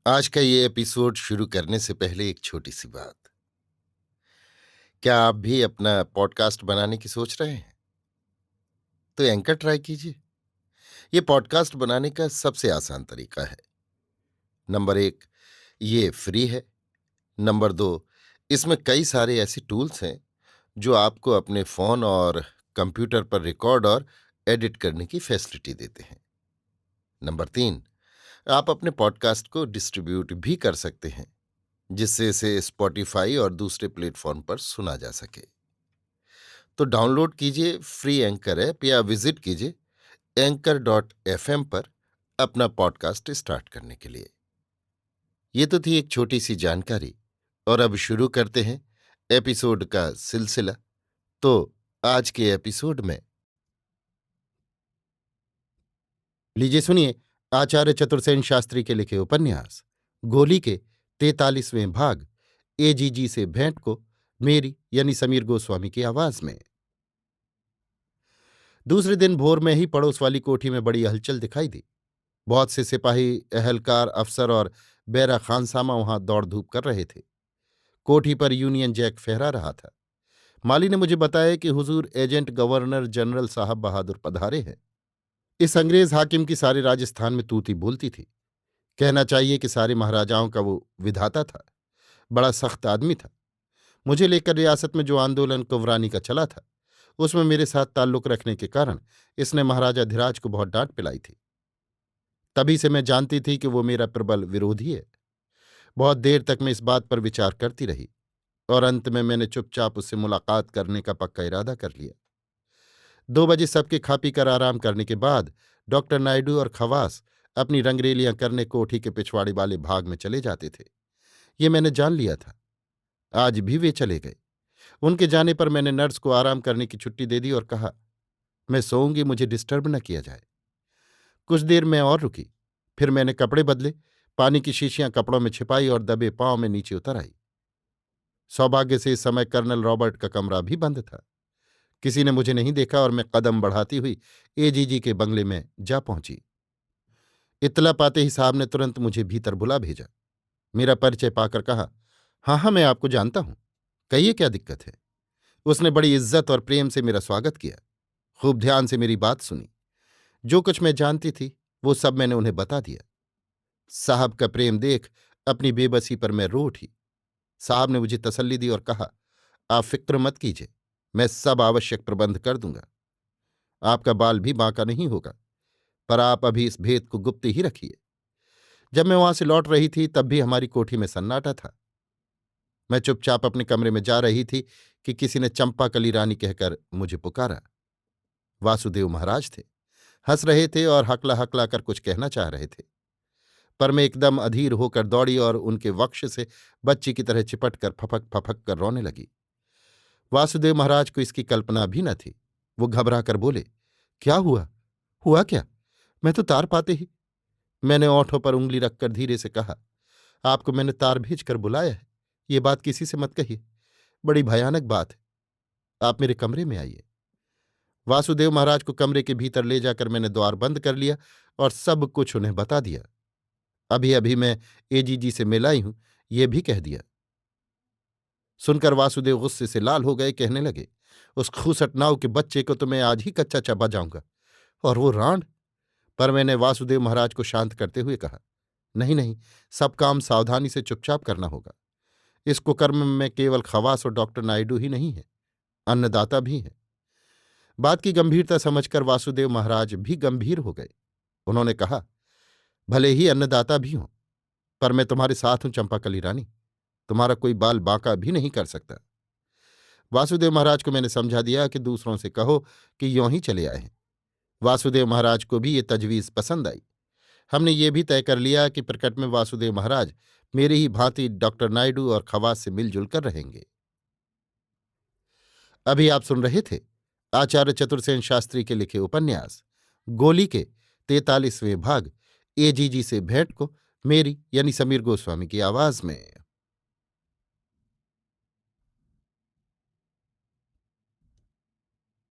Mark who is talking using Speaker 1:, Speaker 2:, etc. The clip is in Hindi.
Speaker 1: आज का ये एपिसोड शुरू करने से पहले एक छोटी सी बात। क्या आप भी अपना पॉडकास्ट बनाने की सोच रहे हैं? तो एंकर ट्राई कीजिए। ये पॉडकास्ट बनाने का सबसे आसान तरीका है। नंबर एक, ये फ्री है। नंबर दो, इसमें कई सारे ऐसे टूल्स हैं जो आपको अपने फोन और कंप्यूटर पर रिकॉर्ड और एडिट करने की फैसिलिटी देते हैं। नंबर तीन, आप अपने पॉडकास्ट को डिस्ट्रीब्यूट भी कर सकते हैं, जिससे इसे स्पॉटिफाई और दूसरे प्लेटफॉर्म पर सुना जा सके। तो डाउनलोड कीजिए फ्री एंकर ऐप या विजिट कीजिए anchor.fm पर अपना पॉडकास्ट स्टार्ट करने के लिए। ये तो थी एक छोटी सी जानकारी, और अब शुरू करते हैं एपिसोड का सिलसिला। तो आज के एपिसोड में लीजिए सुनिए आचार्य चतुर्सेन शास्त्री के लिखे उपन्यास गोली के 43वें भाग एजीजी से भेंट को मेरी यानी समीर गोस्वामी की आवाज में। दूसरे दिन भोर में ही पड़ोस वाली कोठी में बड़ी हलचल दिखाई दी। बहुत से सिपाही, एहलकार, अफसर और बैरा खानसामा वहां दौड़ धूप कर रहे थे। कोठी पर यूनियन जैक फहरा रहा था। माली ने मुझे बताया कि हुजूर एजेंट गवर्नर जनरल साहब बहादुर पधारे हैं। इस अंग्रेज हाकिम की सारे राजस्थान में तूती बोलती थी। कहना चाहिए कि सारे महाराजाओं का वो विधाता था। बड़ा सख्त आदमी था। मुझे लेकर रियासत में जो आंदोलन कुंवरानी का चला था, उसमें मेरे साथ ताल्लुक रखने के कारण इसने महाराजा धीराज को बहुत डांट पिलाई थी। तभी से मैं जानती थी कि वो मेरा प्रबल विरोधी है। बहुत देर तक मैं इस बात पर विचार करती रही और अंत में मैंने चुपचाप उससे मुलाकात करने का पक्का इरादा कर लिया। 2 बजे सबके खा पी कर आराम करने के बाद डॉक्टर नायडू और खवास अपनी रंगरेलियां करने कोठी के पिछवाड़े वाले भाग में चले जाते थे। ये मैंने जान लिया था। आज भी वे चले गए। उनके जाने पर मैंने नर्स को आराम करने की छुट्टी दे दी और कहा, मैं सोऊंगी, मुझे डिस्टर्ब न किया जाए। कुछ देर मैं और रुकी। फिर मैंने कपड़े बदले, पानी की शीशियां कपड़ों में छिपाई और दबे पांव में नीचे उतर आई। सौभाग्य से इस समय कर्नल रॉबर्ट का कमरा भी बंद था। किसी ने मुझे नहीं देखा और मैं कदम बढ़ाती हुई एजीजी के बंगले में जा पहुंची। इत्तला पाते ही साहब ने तुरंत मुझे भीतर बुला भेजा। मेरा परिचय पाकर कहा, हाँ हाँ, मैं आपको जानता हूं, कहिए क्या दिक्कत है। उसने बड़ी इज्जत और प्रेम से मेरा स्वागत किया। खूब ध्यान से मेरी बात सुनी। जो कुछ मैं जानती थी वो सब मैंने उन्हें बता दिया। साहब का प्रेम देख अपनी बेबसी पर मैं रो उठी। साहब ने मुझे तसल्ली दी और कहा, आप फिक्र मत कीजिए, मैं सब आवश्यक प्रबंध कर दूंगा। आपका बाल भी बांका नहीं होगा, पर आप अभी इस भेद को गुप्त ही रखिए। जब मैं वहां से लौट रही थी तब भी हमारी कोठी में सन्नाटा था। मैं चुपचाप अपने कमरे में जा रही थी कि किसी ने चंपाकली रानी कहकर मुझे पुकारा। वासुदेव महाराज थे। हंस रहे थे और हकला हकला कर कुछ कहना चाह रहे थे, पर मैं एकदम अधीर होकर दौड़ी और उनके वक्ष से बच्ची की तरह चिपट कर फपक फपक कर रोने लगी। वासुदेव महाराज को इसकी कल्पना भी न थी। वो घबरा कर बोले, क्या हुआ? हुआ क्या? मैं तो तार पाते ही। मैंने ओंठों पर उंगली रखकर धीरे से कहा, आपको मैंने तार भेज कर बुलाया है। ये बात किसी से मत कहिए, बड़ी भयानक बात है। आप मेरे कमरे में आइए। वासुदेव महाराज को कमरे के भीतर ले जाकर मैंने द्वार बंद कर लिया और सब कुछ उन्हें बता दिया। अभी अभी मैं एजीजी से मिल आई हूं, ये भी कह दिया। सुनकर वासुदेव गुस्से से लाल हो गए। कहने लगे, उस खूसट नाव के बच्चे को तो मैं आज ही कच्चा चबा जाऊंगा, और वो रांड। पर मैंने वासुदेव महाराज को शांत करते हुए कहा, नहीं नहीं, सब काम सावधानी से चुपचाप करना होगा। इस कुकर्म में केवल खवास और डॉक्टर नायडू ही नहीं है, अन्नदाता भी है। बात की गंभीरता समझकर वासुदेव महाराज भी गंभीर हो गए। उन्होंने कहा, भले ही अन्नदाता भी हों, पर मैं तुम्हारे साथ हूं चंपाकली रानी। तुम्हारा कोई बाल बांका भी नहीं कर सकता। वासुदेव महाराज को मैंने समझा दिया कि दूसरों से कहो कि यों ही चले आए हैं। वासुदेव महाराज को भी ये तजवीज पसंद आई। हमने ये भी तय कर लिया कि प्रकट में वासुदेव महाराज मेरी ही भांति डॉक्टर नायडू और खवास से मिलजुल कर रहेंगे। अभी आप सुन रहे थे आचार्य चतुर्सेन शास्त्री के लिखे उपन्यास गोली के 43वें भाग एजीजी से भेंट को मेरी यानी समीर गोस्वामी की आवाज में।